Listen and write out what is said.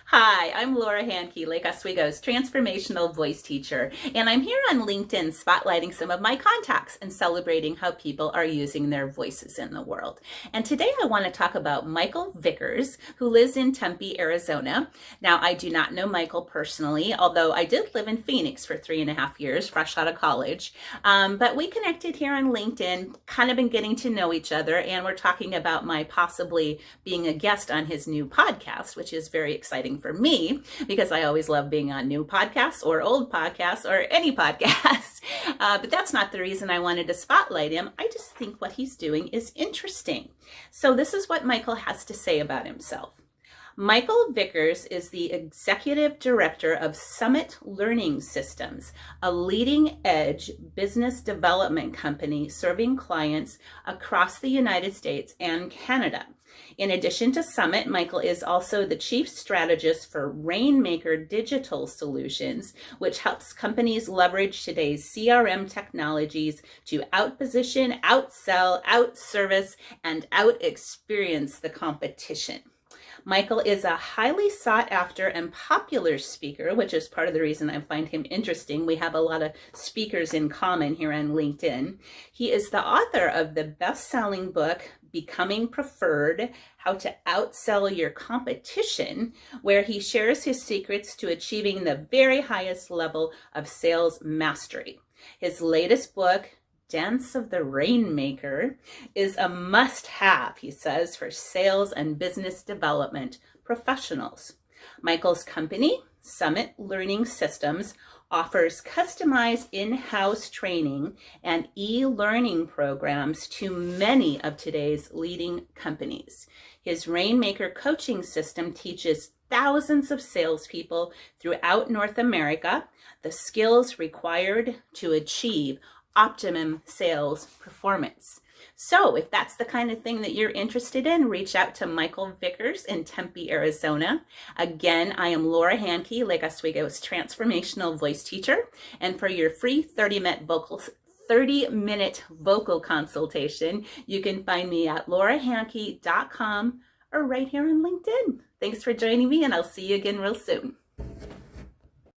Hi, I'm Laura Handke, Lake Oswego's transformational voice teacher, and I'm here on LinkedIn spotlighting some of my contacts and celebrating how people are using their voices in the world. And today I want to talk about Michael Vickers, who lives in Tempe, Arizona. Now, I do not know Michael personally, although I did live in Phoenix for 3.5 years, fresh out of college. But we connected here on LinkedIn, kind of been getting to know each other, and we're talking about my possibly being a guest on his new podcast, which is very exciting for me because I always love being on new podcasts or old podcasts or any podcast. But that's not the reason I wanted to spotlight him. I just think what he's doing is interesting. So this is what Michael has to say about himself. Michael Vickers is the executive director of Summit Learning Systems, a leading-edge business development company serving clients across the United States and Canada. In addition to Summit, Michael is also the chief strategist for Rainmaker Digital Solutions, which helps companies leverage today's CRM technologies to outposition, outsell, outservice, and out-experience the competition. Michael is a highly sought after and popular speaker, which is part of the reason I find him interesting. We have a lot of speakers in common here on LinkedIn. He is the author of the best-selling book, Becoming Preferred: How to Outsell Your Competition, where he shares his secrets to achieving the very highest level of sales mastery. His latest book, Dance of the Rainmaker, is a must-have, he says, for sales and business development professionals. Michael's company, Summit Learning Systems, offers customized in-house training and e-learning programs to many of today's leading companies. His Rainmaker coaching system teaches thousands of salespeople throughout North America the skills required to achieve optimum sales performance. So if that's the kind of thing that you're interested in, reach out to Michael Vickers in Tempe, Arizona. Again, I am Laura Handke, Lake Oswego's transformational voice teacher. And for your free 30-minute vocal consultation, you can find me at laurahandke.com or right here on LinkedIn. Thanks for joining me, and I'll see you again real soon.